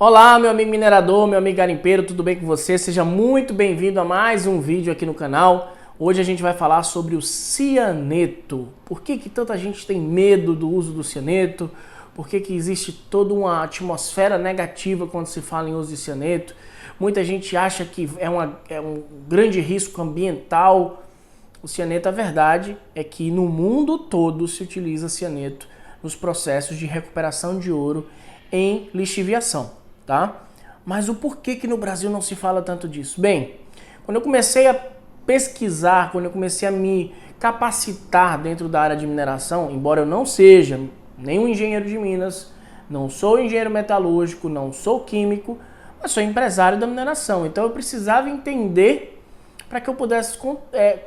Olá, meu amigo minerador, meu amigo garimpeiro, tudo bem com você? Seja muito bem-vindo a mais um vídeo aqui no canal. Hoje a gente vai falar sobre o cianeto. Por que tanta gente tem medo do uso do cianeto? Por que existe toda uma atmosfera negativa quando se fala em uso de cianeto? Muita gente acha que é um grande risco ambiental. O cianeto, a verdade é que no mundo todo se utiliza cianeto nos processos de recuperação de ouro em lixiviação. Tá? Mas o porquê que no Brasil não se fala tanto disso? Bem, quando eu comecei a pesquisar, quando eu comecei a me capacitar dentro da área de mineração, embora eu não seja nenhum engenheiro de minas, não sou engenheiro metalúrgico, não sou químico, mas sou empresário da mineração. Então eu precisava entender para que eu pudesse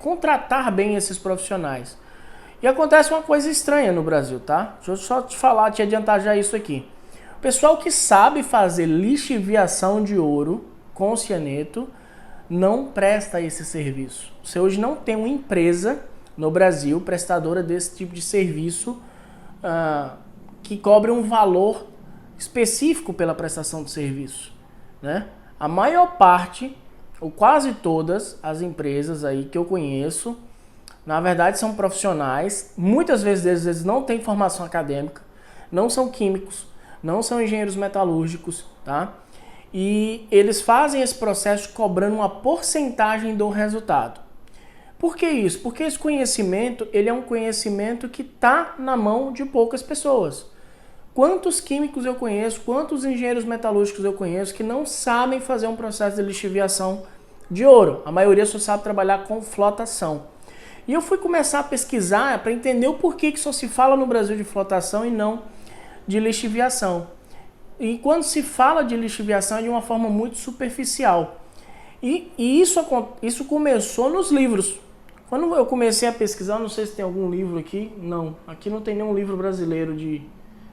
contratar bem esses profissionais. E acontece uma coisa estranha no Brasil, tá? Deixa eu só te adiantar já isso aqui. Pessoal que sabe fazer lixiviação de ouro com cianeto não presta esse serviço. Você hoje não tem uma empresa no Brasil prestadora desse tipo de serviço que cobre um valor específico pela prestação de serviço, né? A maior parte, ou quase todas as empresas aí que eu conheço, na verdade são profissionais, muitas vezes eles não têm formação acadêmica, não são químicos, não são engenheiros metalúrgicos, tá? E eles fazem esse processo cobrando uma porcentagem do resultado. Por que isso? Porque esse conhecimento, ele é um conhecimento que está na mão de poucas pessoas. Quantos químicos eu conheço, quantos engenheiros metalúrgicos eu conheço que não sabem fazer um processo de lixiviação de ouro? A maioria só sabe trabalhar com flotação. E eu fui começar a pesquisar para entender o porquê que só se fala no Brasil de flotação e não de lixiviação. E quando se fala de lixiviação é de uma forma muito superficial. E isso começou nos livros. Quando eu comecei a pesquisar, não sei se tem algum livro aqui, não. Aqui não tem nenhum livro brasileiro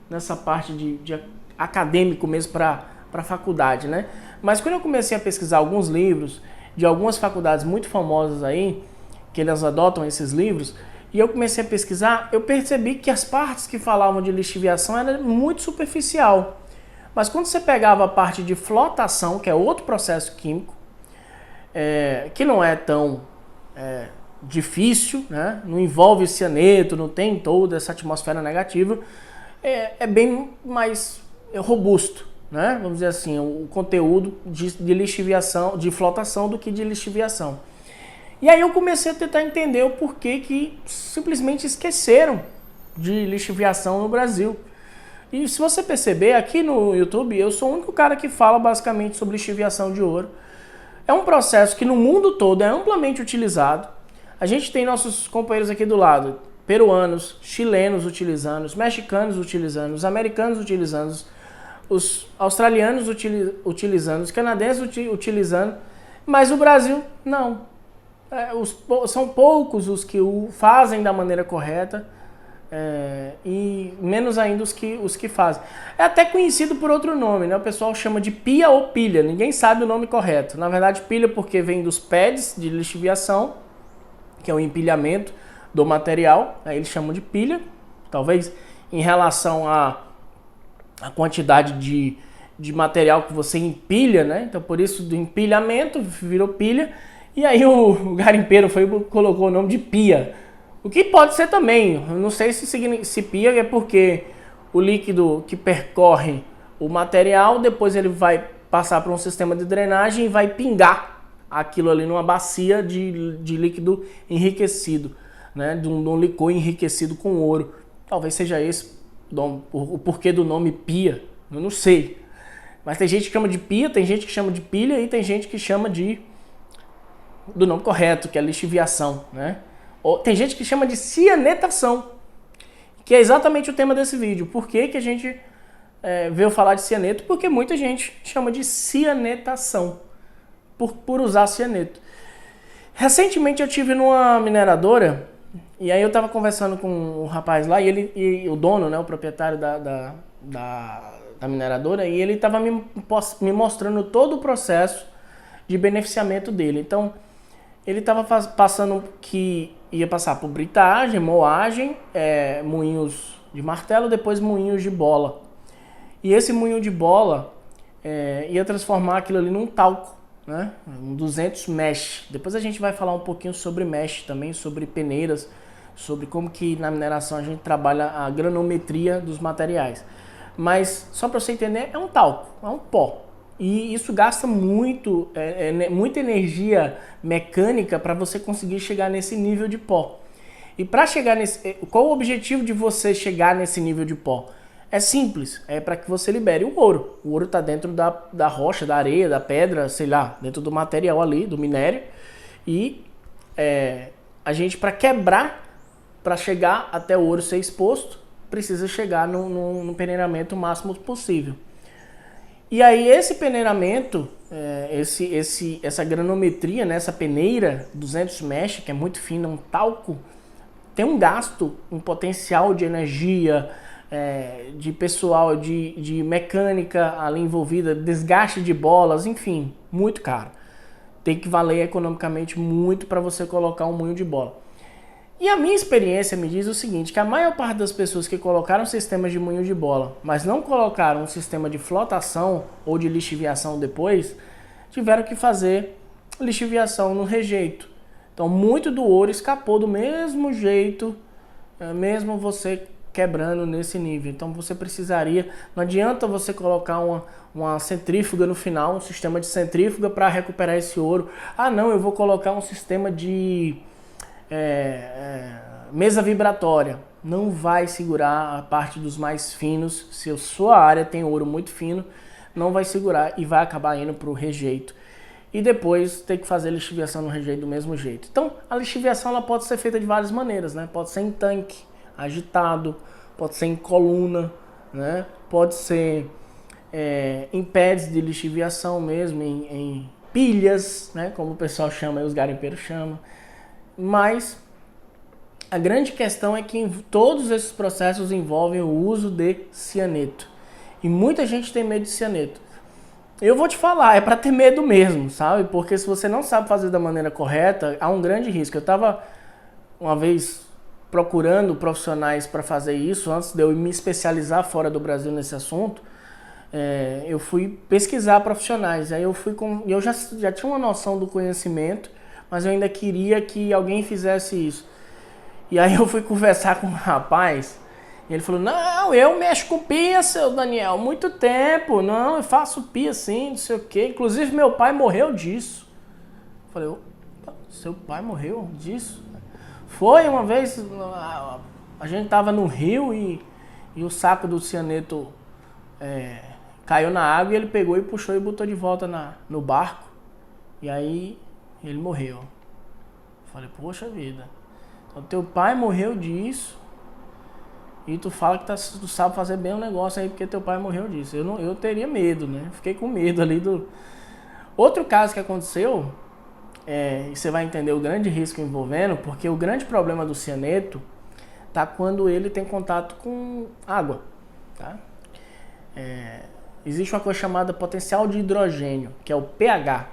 nessa parte de acadêmico mesmo para faculdade, né? Mas quando eu comecei a pesquisar alguns livros de algumas faculdades muito famosas aí, que elas adotam esses livros, e eu comecei a pesquisar, eu percebi que as partes que falavam de lixiviação eram muito superficial. Mas quando você pegava a parte de flotação, que é outro processo químico, que não é tão difícil, né? Não envolve cianeto, não tem toda essa atmosfera negativa, é bem mais robusto, né? Vamos dizer assim, o conteúdo de lixiviação, de flotação do que de lixiviação. E aí eu comecei a tentar entender o porquê que simplesmente esqueceram de lixiviação no Brasil. E se você perceber, aqui no YouTube eu sou o único cara que fala basicamente sobre lixiviação de ouro. É um processo que no mundo todo é amplamente utilizado. A gente tem nossos companheiros aqui do lado, peruanos, chilenos utilizando, os mexicanos utilizando, os americanos utilizando, os australianos utilizando, os canadenses utilizando, mas o Brasil não. São poucos os que o fazem da maneira correta e menos ainda os que fazem. É até conhecido por outro nome, né? O pessoal chama de pia ou pilha, ninguém sabe o nome correto. Na verdade, pilha porque vem dos pads de lixiviação, que é o empilhamento do material, aí eles chamam de pilha, talvez em relação à quantidade de material que você empilha, né? Então por isso do empilhamento virou pilha. E aí o garimpeiro colocou o nome de pia. O que pode ser também, eu não sei se pia é porque o líquido que percorre o material, depois ele vai passar por um sistema de drenagem e vai pingar aquilo ali numa bacia de líquido enriquecido, né? De um licor enriquecido com ouro. Talvez seja esse o porquê do nome pia, eu não sei. Mas tem gente que chama de pia, tem gente que chama de pilha e tem gente que chama do nome correto, que é lixiviação, né? Ou tem gente que chama de cianetação, que é exatamente o tema desse vídeo. Por que a gente veio falar de cianeto? Porque muita gente chama de cianetação, por usar cianeto. Recentemente eu tive numa mineradora, e aí eu estava conversando com um rapaz lá, e o dono, né, o proprietário da mineradora, e ele estava me mostrando todo o processo de beneficiamento dele. Então, ele estava passando que ia passar por britagem, moagem, moinhos de martelo, depois moinhos de bola. E esse moinho de bola ia transformar aquilo ali num talco, né? Um 200 mesh. Depois a gente vai falar um pouquinho sobre mesh também, sobre peneiras, sobre como que na mineração a gente trabalha a granometria dos materiais. Mas só para você entender, é um talco, é um pó. E isso gasta muita energia mecânica para você conseguir chegar nesse nível de pó. E para chegar nesse... Qual o objetivo de você chegar nesse nível de pó? É simples, é para que você libere o ouro. O ouro está dentro da rocha, da areia, da pedra, sei lá, dentro do material ali, do minério. E a gente, para quebrar, para chegar até o ouro ser exposto, precisa chegar no peneiramento máximo possível. E aí esse peneiramento, essa granometria, né, essa peneira 200 mesh, que é muito fina, um talco, tem um gasto, um potencial de energia, de pessoal, de mecânica ali envolvida, desgaste de bolas, enfim, muito caro. Tem que valer economicamente muito para você colocar um moinho de bola. E a minha experiência me diz o seguinte, que a maior parte das pessoas que colocaram sistemas de moinho de bola, mas não colocaram um sistema de flotação ou de lixiviação depois, tiveram que fazer lixiviação no rejeito. Então muito do ouro escapou do mesmo jeito, mesmo você quebrando nesse nível. Então você precisaria, não adianta você colocar uma centrífuga no final, um sistema de centrífuga para recuperar esse ouro. Ah não, eu vou colocar um sistema de mesa vibratória. Não vai segurar a parte dos mais finos. Se a sua área tem ouro muito fino, não vai segurar e vai acabar indo para o rejeito. E depois ter que fazer lixiviação no rejeito do mesmo jeito. Então a lixiviação ela pode ser feita de várias maneiras, né? Pode ser em tanque, agitado, pode ser em coluna, né? Pode ser em pads de lixiviação mesmo, em pilhas, né? Como o pessoal chama, os garimpeiros chamam. Mas a grande questão é que todos esses processos envolvem o uso de cianeto. E muita gente tem medo de cianeto. Eu vou te falar, é para ter medo mesmo, sabe? Porque se você não sabe fazer da maneira correta, há um grande risco. Eu estava uma vez procurando profissionais para fazer isso, antes de eu me especializar fora do Brasil nesse assunto. Eu fui pesquisar profissionais, aí eu já tinha uma noção do conhecimento, mas eu ainda queria que alguém fizesse isso. E aí eu fui conversar com um rapaz, e ele falou, não, eu mexo com pia, seu Daniel, muito tempo, não, eu faço pia sim, não sei o quê, inclusive meu pai morreu disso. Eu falei, opa, seu pai morreu disso? Foi uma vez, a gente tava no rio e o saco do cianeto caiu na água e ele pegou e puxou e botou de volta no barco, e aí ele morreu. Eu falei, poxa vida, então teu pai morreu disso e tu fala que tu sabe fazer bem o negócio aí porque teu pai morreu disso. Eu teria medo, né? Fiquei com medo ali do... Outro caso que aconteceu, e você vai entender o grande risco envolvendo, porque o grande problema do cianeto tá quando ele tem contato com água, tá? Existe uma coisa chamada potencial de hidrogênio, que é o pH.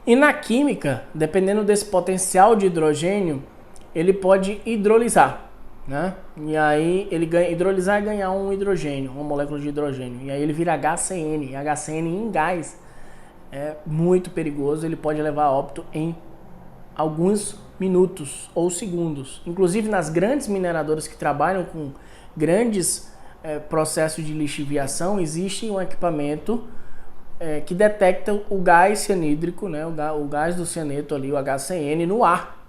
E na química, dependendo desse potencial de hidrogênio, ele pode hidrolisar, né? E aí ele hidrolisar é ganhar um hidrogênio, uma molécula de hidrogênio. E aí ele vira HCN. E HCN em gás é muito perigoso, ele pode levar a óbito em alguns minutos ou segundos. Inclusive nas grandes mineradoras que trabalham com grandes processos de lixiviação, existe um equipamento que detecta o gás cianídrico, né, o gás do cianeto ali, o HCN, no ar.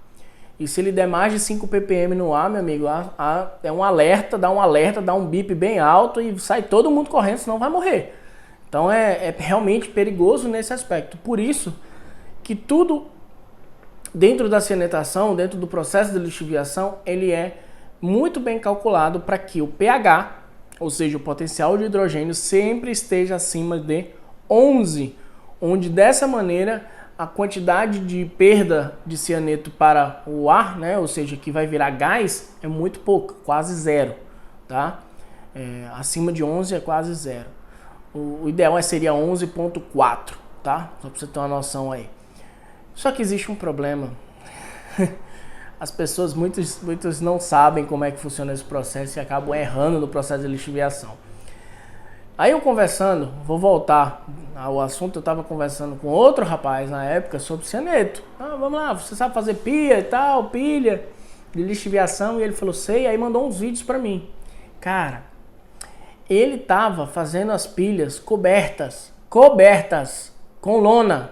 E se ele der mais de 5 ppm no ar, meu amigo, é um alerta, dá um bip bem alto e sai todo mundo correndo, senão vai morrer. Então é realmente perigoso nesse aspecto. Por isso que tudo dentro da cianetação, dentro do processo de lixiviação, ele é muito bem calculado para que o pH, ou seja, o potencial de hidrogênio, sempre esteja acima de 11, onde dessa maneira a quantidade de perda de cianeto para o ar, né, ou seja, que vai virar gás, é muito pouco, quase zero, tá? Acima de 11 é quase zero. O ideal seria 11,4, tá? Só para você ter uma noção aí. Só que existe um problema. As pessoas, muitos não sabem como é que funciona esse processo e acabam errando no processo de lixiviação. Aí eu conversando, vou voltar o assunto, eu estava conversando com outro rapaz na época sobre cianeto. Ah, vamos lá, você sabe fazer pia e tal, pilha de lixiviação, e ele falou, sei, aí mandou uns vídeos para mim. Cara, ele tava fazendo as pilhas cobertas com lona.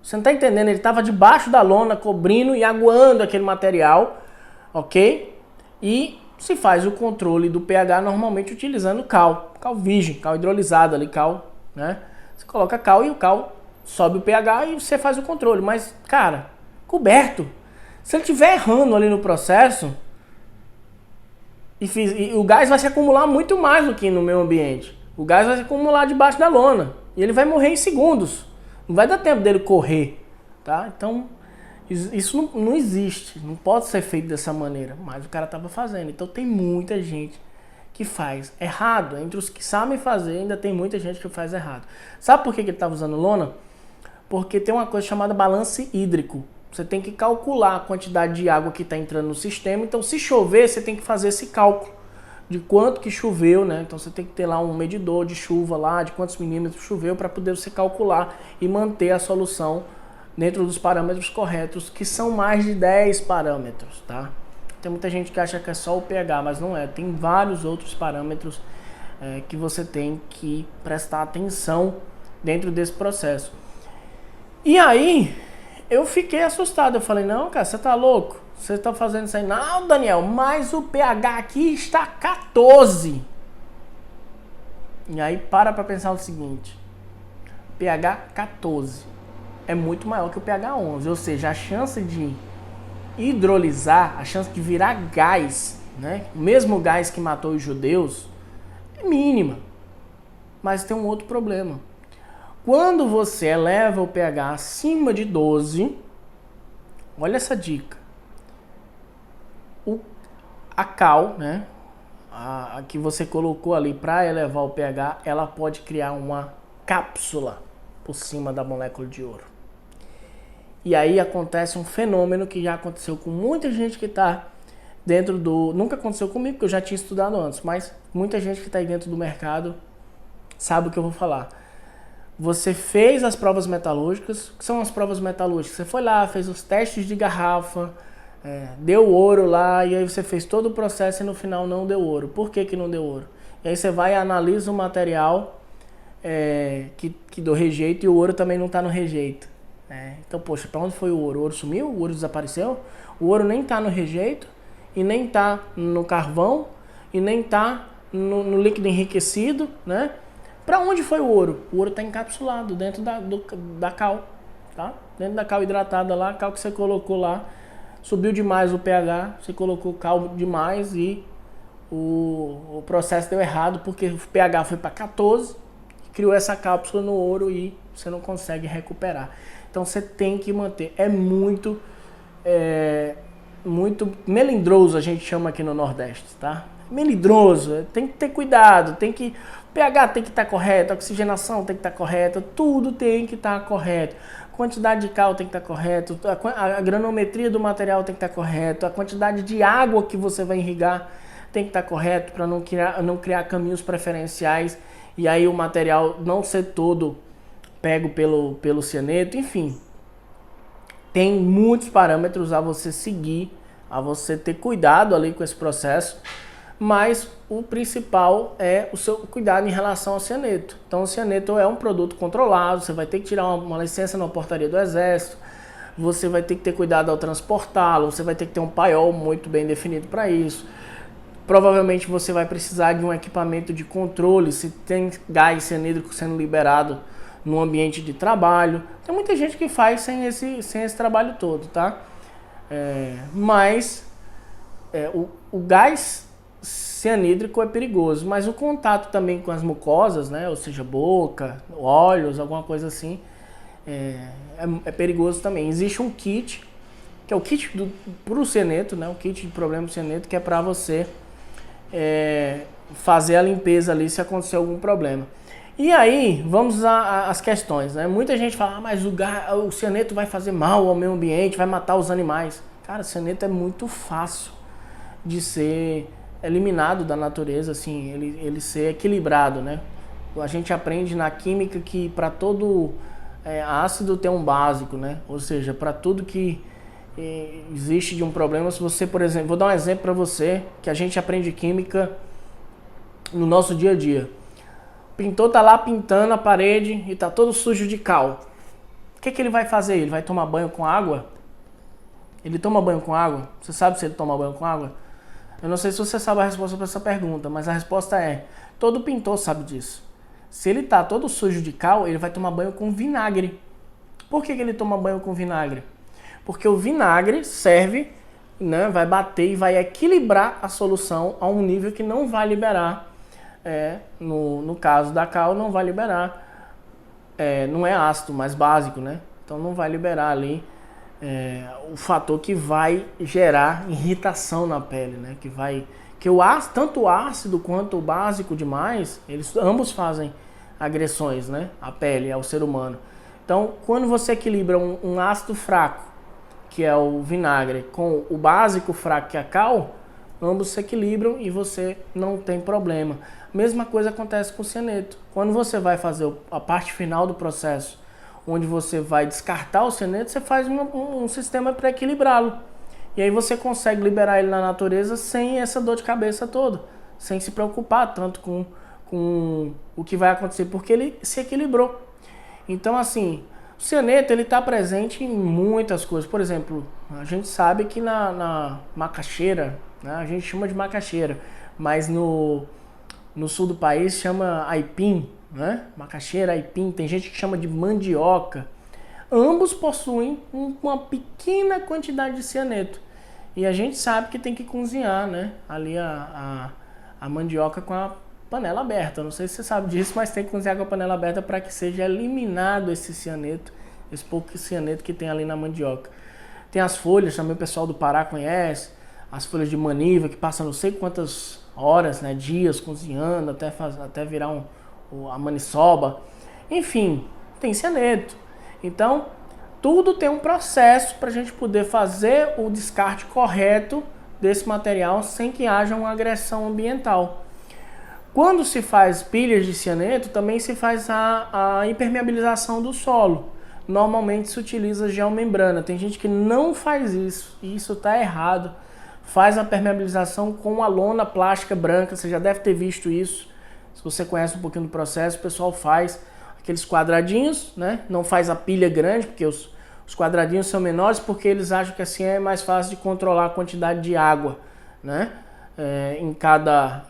Você não tá entendendo, ele tava debaixo da lona, cobrindo e aguando aquele material, ok? E se faz o controle do pH normalmente utilizando cal virgem, cal hidrolisado ali, cal, né? Você coloca cal e o cal sobe o pH e você faz o controle. Mas, cara, coberto. Se ele estiver errando ali no processo, e o gás vai se acumular muito mais do que no meio ambiente. O gás vai se acumular debaixo da lona. E ele vai morrer em segundos. Não vai dar tempo dele correr, tá? Então, isso não existe. Não pode ser feito dessa maneira. Mas o cara estava fazendo. Então, tem muita gente que faz errado. Entre os que sabem fazer, ainda tem muita gente que faz errado. Sabe por que ele estava usando lona? Porque tem uma coisa chamada balanço hídrico. Você tem que calcular a quantidade de água que está entrando no sistema. Então, se chover, você tem que fazer esse cálculo de quanto que choveu, né? Então, você tem que ter lá um medidor de chuva lá, de quantos milímetros choveu, para poder você calcular e manter a solução dentro dos parâmetros corretos, que são mais de 10 parâmetros, tá? Tem muita gente que acha que é só o pH, mas não é. Tem vários outros parâmetros que você tem que prestar atenção dentro desse processo. E aí, eu fiquei assustado. Eu falei, não, cara, você tá louco? Você tá fazendo isso aí? Não, Daniel, mas o pH aqui está 14. E aí, para pensar o seguinte. pH 14 é muito maior que o pH 11. Ou seja, a chance de hidrolisar, a chance de virar gás, né? O mesmo gás que matou os judeus, é mínima. Mas tem um outro problema. Quando você eleva o pH acima de 12, olha essa dica. A cal, né, a que você colocou ali para elevar o pH, ela pode criar uma cápsula por cima da molécula de ouro. E aí acontece um fenômeno que já aconteceu com muita gente que está dentro do... Nunca aconteceu comigo, porque eu já tinha estudado antes, mas muita gente que está aí dentro do mercado sabe o que eu vou falar. Você fez as provas metalúrgicas. O que são as provas metalúrgicas? Você foi lá, fez os testes de garrafa, deu ouro lá, e aí você fez todo o processo e no final não deu ouro. Por que não deu ouro? E aí você vai e analisa o material que deu rejeito, e o ouro também não está no rejeito. Então, poxa, para onde foi o ouro? O ouro sumiu? O ouro desapareceu? O ouro nem está no rejeito, e nem está no carvão, e nem está no líquido enriquecido, né? Para onde foi o ouro? O ouro está encapsulado dentro da cal, tá? Dentro da cal hidratada lá, a cal que você colocou lá, subiu demais o pH, você colocou cal demais e o processo deu errado, porque o pH foi para 14, criou essa cápsula no ouro e você não consegue recuperar. Então você tem que manter. É muito melindroso, a gente chama aqui no Nordeste, tá? Melindroso, tem que ter cuidado, o pH tem que estar correto, a oxigenação tem que estar correta, tudo tem que estar correto. A quantidade de cal tem que estar correto, a granometria do material tem que estar correto, a quantidade de água que você vai irrigar tem que estar correto para não criar caminhos preferenciais e aí o material não ser todo pego pelo cianeto, enfim. Tem muitos parâmetros a você seguir, a você ter cuidado ali com esse processo, mas o principal é o seu cuidado em relação ao cianeto. Então o cianeto é um produto controlado, você vai ter que tirar uma licença na portaria do Exército, você vai ter que ter cuidado ao transportá-lo, você vai ter que ter um paiol muito bem definido para isso. Provavelmente você vai precisar de um equipamento de controle, se tem gás cianídrico sendo liberado no ambiente de trabalho. Tem muita gente que faz sem esse trabalho todo, tá? O gás cianídrico é perigoso, mas o contato também com as mucosas, né? Ou seja, boca, olhos, alguma coisa assim, é perigoso também. Existe um kit, que é o kit pro cianeto, né? O kit de problema do cianeto, que é para você fazer a limpeza ali se acontecer algum problema. E aí, vamos às questões, né? Muita gente fala, mas o cianeto vai fazer mal ao meio ambiente, vai matar os animais. Cara, o cianeto é muito fácil de ser eliminado da natureza, assim, ele ser equilibrado, né? a gente aprende na química que para todo ácido tem um básico, né? Ou seja, para tudo que existe de um problema, se você, por exemplo, vou dar um exemplo para você, que a gente aprende química no nosso dia a dia. O pintor tá lá pintando a parede e tá todo sujo de cal. O que ele vai fazer? Ele vai tomar banho com água? Ele toma banho com água? Você sabe se ele toma banho com água? Eu não sei se você sabe a resposta para essa pergunta, mas a resposta é: todo pintor sabe disso. Se ele tá todo sujo de cal, ele vai tomar banho com vinagre. Por que ele toma banho com vinagre? Porque o vinagre serve, né, vai bater e vai equilibrar a solução a um nível que não vai liberar, no caso da cal, não vai liberar, não é ácido, mas básico, né? Então não vai liberar ali o fator que vai gerar irritação na pele, né? Que o ácido, tanto o ácido quanto o básico demais, eles ambos fazem agressões, né? À pele, ao ser humano. Então, quando você equilibra um ácido fraco, que é o vinagre, com o básico fraco, que é a cal, ambos se equilibram e você não tem problema. Mesma coisa acontece com o cianeto. Quando você vai fazer a parte final do processo, onde você vai descartar o cianeto, você faz um sistema para equilibrá-lo. E aí você consegue liberar ele na natureza sem essa dor de cabeça toda, sem se preocupar tanto com o que vai acontecer, porque ele se equilibrou. Então, assim, o cianeto ele está presente em muitas coisas. Por exemplo, a gente sabe que na macaxeira, né, a gente chama de macaxeira, mas no sul do país chama aipim, né? Macaxeira, aipim, tem gente que chama de mandioca. Ambos possuem uma pequena quantidade de cianeto. E a gente sabe que tem que cozinhar, né? Ali a mandioca com a panela aberta. Não sei se você sabe disso, mas tem que cozinhar com a panela aberta para que seja eliminado esse cianeto, esse pouco cianeto que tem ali na mandioca. Tem as folhas, também o pessoal do Pará conhece, as folhas de maniva que passam não sei quantas horas, né, dias cozinhando até virar a maniçoba. Enfim, tem cianeto. Então, tudo tem um processo para a gente poder fazer o descarte correto desse material sem que haja uma agressão ambiental. Quando se faz pilhas de cianeto, também se faz a impermeabilização do solo. Normalmente se utiliza geomembrana. Tem gente que não faz isso, e isso está errado. Faz a permeabilização com a lona plástica branca, você já deve ter visto isso. Se você conhece um pouquinho do processo, o pessoal faz aqueles quadradinhos, né? Não faz a pilha grande, porque os quadradinhos são menores, porque eles acham que assim é mais fácil de controlar a quantidade de água, né? Em cada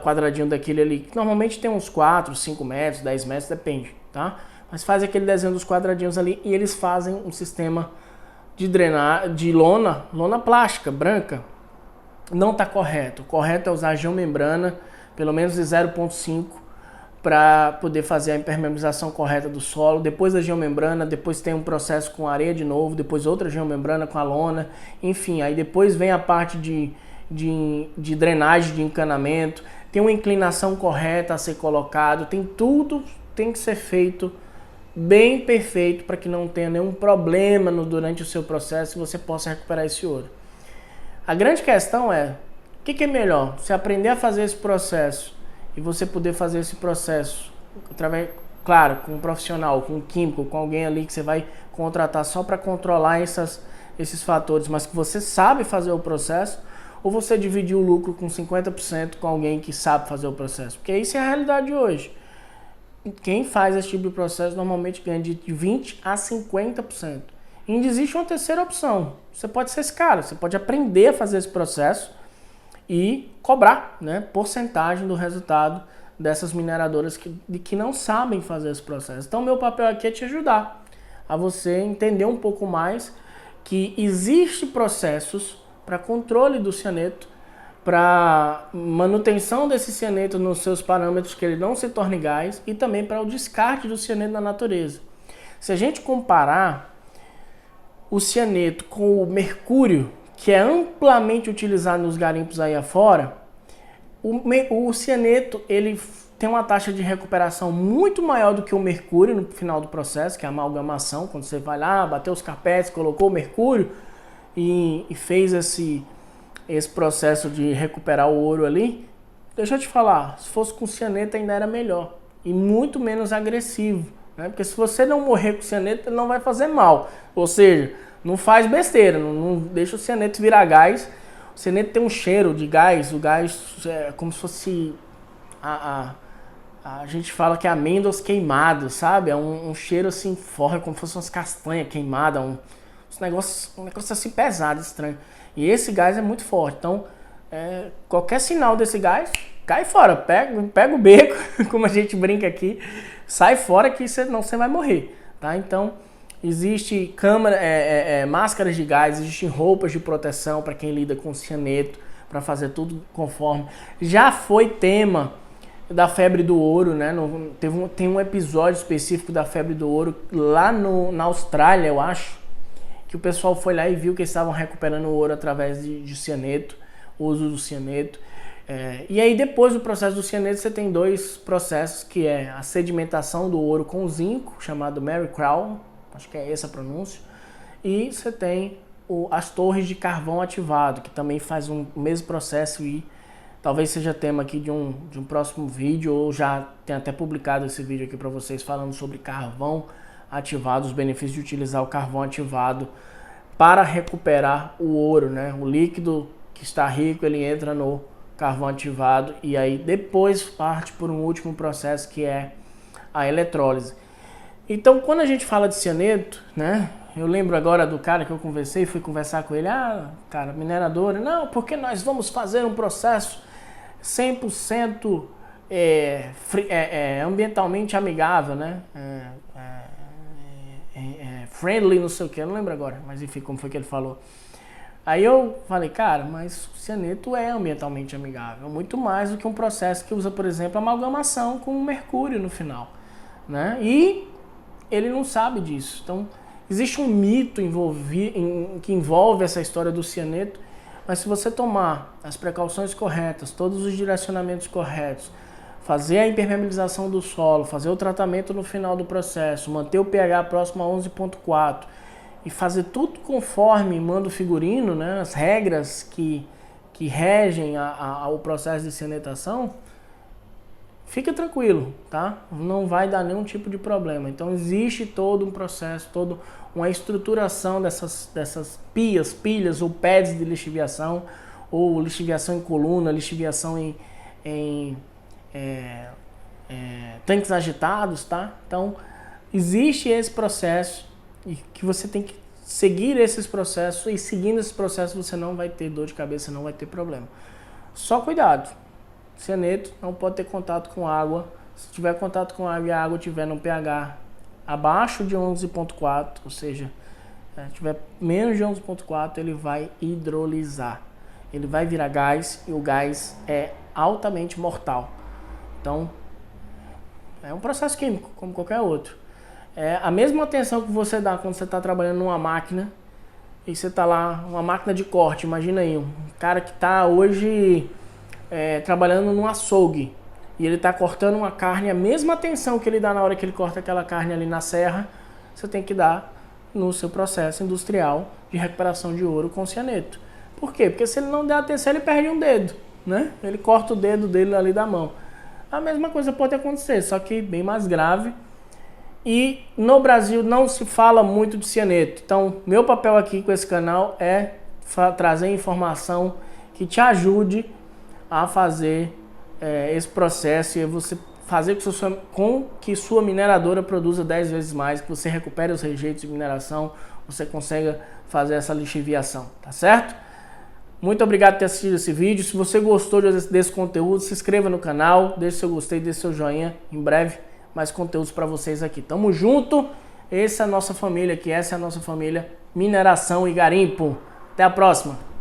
quadradinho daquele ali, que normalmente tem uns 4, 5 metros, 10 metros, depende, tá? Mas faz aquele desenho dos quadradinhos ali e eles fazem um sistema de drenar, de lona plástica, branca. Não está correto. O correto é usar geomembrana, pelo menos de 0,5, para poder fazer a impermeabilização correta do solo. Depois da geomembrana, depois tem um processo com areia de novo, depois outra geomembrana com a lona. Enfim, aí depois vem a parte de drenagem, de encanamento. Tem uma inclinação correta a ser colocado. Tudo tem que ser feito bem perfeito para que não tenha nenhum problema durante o seu processo e você possa recuperar esse ouro. A grande questão é, o que é melhor? Você aprender a fazer esse processo e você poder fazer esse processo através, claro, com um profissional, com um químico, com alguém ali que você vai contratar só para controlar esses fatores, mas que você sabe fazer o processo, ou você dividir o lucro com 50% com alguém que sabe fazer o processo? Porque isso é a realidade hoje. Quem faz esse tipo de processo normalmente ganha de 20% a 50%. E ainda existe uma terceira opção. Você pode ser esse cara, você pode aprender a fazer esse processo e cobrar, né, porcentagem do resultado dessas mineradoras que não sabem fazer esse processo. Então, meu papel aqui é te ajudar a você entender um pouco mais que existe processos para controle do cianeto, para manutenção desse cianeto nos seus parâmetros, que ele não se torne gás, e também para o descarte do cianeto na natureza. Se a gente comparar o cianeto com o mercúrio, que é amplamente utilizado nos garimpos aí afora, o cianeto ele tem uma taxa de recuperação muito maior do que o mercúrio no final do processo, que é a amalgamação, quando você vai lá, bateu os carpetes, colocou o mercúrio e fez esse processo de recuperar o ouro ali. Deixa eu te falar, se fosse com cianeto ainda era melhor, e muito menos agressivo, né? Porque se você não morrer com o cianeto, ele não vai fazer mal. Ou seja, não faz besteira, não deixa o cianeto virar gás. O cianeto tem um cheiro de gás, o gás é como se fosse a gente fala que é amêndoas queimadas, sabe? É um cheiro assim forte, como se fosse umas castanhas queimadas, um negócio assim pesado, estranho. E esse gás é muito forte, então qualquer sinal desse gás, cai fora, pega o beco, como a gente brinca aqui, sai fora que senão você vai morrer, tá? Então, existe máscaras de gás, existem roupas de proteção para quem lida com cianeto, para fazer tudo conforme. Já foi tema da febre do ouro, né? Tem um episódio específico da febre do ouro lá na Austrália, eu acho, que o pessoal foi lá e viu que eles estavam recuperando o ouro através de cianeto, o uso do cianeto. E aí depois do processo do cianeto você tem dois processos, que é a sedimentação do ouro com zinco, chamado Mary Crown, acho que é essa a pronúncia, e você tem as torres de carvão ativado, que também faz o mesmo processo e talvez seja tema aqui de um próximo vídeo, ou já tenha até publicado esse vídeo aqui para vocês falando sobre carvão ativado, os benefícios de utilizar o carvão ativado para recuperar o ouro, né? O líquido que está rico, ele entra no carvão ativado e aí depois parte por um último processo que é a eletrólise. Então, quando a gente fala de cianeto, né? Eu lembro agora do cara que eu conversei, fui conversar com ele, cara, mineradora, não, porque nós vamos fazer um processo 100% ambientalmente amigável, né? Friendly, não sei o que, eu não lembro agora, mas enfim, como foi que ele falou. Aí eu falei, cara, mas o cianeto é ambientalmente amigável, muito mais do que um processo que usa, por exemplo, amalgamação com mercúrio no final, né? E ele não sabe disso. Então, existe um mito que envolve essa história do cianeto, mas se você tomar as precauções corretas, todos os direcionamentos corretos, fazer a impermeabilização do solo, fazer o tratamento no final do processo, manter o pH próximo a 11,4 e fazer tudo conforme manda o figurino, né, as regras que regem o processo de cianetação, fica tranquilo, tá? Não vai dar nenhum tipo de problema. Então existe todo um processo, toda uma estruturação dessas pilhas ou pads de lixiviação, ou lixiviação em coluna, lixiviação em tanques agitados, tá? Então existe esse processo e que você tem que seguir esses processos, e seguindo esses processos você não vai ter dor de cabeça, não vai ter problema. Só cuidado. Cianeto não pode ter contato com água. Se tiver contato com água e a água tiver no pH abaixo de 11,4, ou seja, tiver menos de 11,4, ele vai hidrolisar. Ele vai virar gás e o gás é altamente mortal. Então, é um processo químico, como qualquer outro. É a mesma atenção que você dá quando você está trabalhando numa máquina e você está lá, uma máquina de corte. Imagina aí, um cara que está hoje trabalhando num açougue e ele está cortando uma carne, a mesma atenção que ele dá na hora que ele corta aquela carne ali na serra, você tem que dar no seu processo industrial de recuperação de ouro com cianeto. Por quê? Porque se ele não der atenção, ele perde um dedo, né? Ele corta o dedo dele ali da mão. A mesma coisa pode acontecer, só que bem mais grave. E no Brasil não se fala muito de cianeto. Então, meu papel aqui com esse canal é trazer informação que te ajude a fazer esse processo e você fazer com que sua mineradora produza 10 vezes mais, que você recupere os rejeitos de mineração, você consiga fazer essa lixiviação, tá certo? Muito obrigado por ter assistido esse vídeo. Se você gostou desse conteúdo, se inscreva no canal, deixe seu gostei, deixe seu joinha. Em breve, mais conteúdos para vocês aqui. Tamo junto. Essa é a nossa família aqui, essa é a nossa família Mineração e Garimpo. Até a próxima.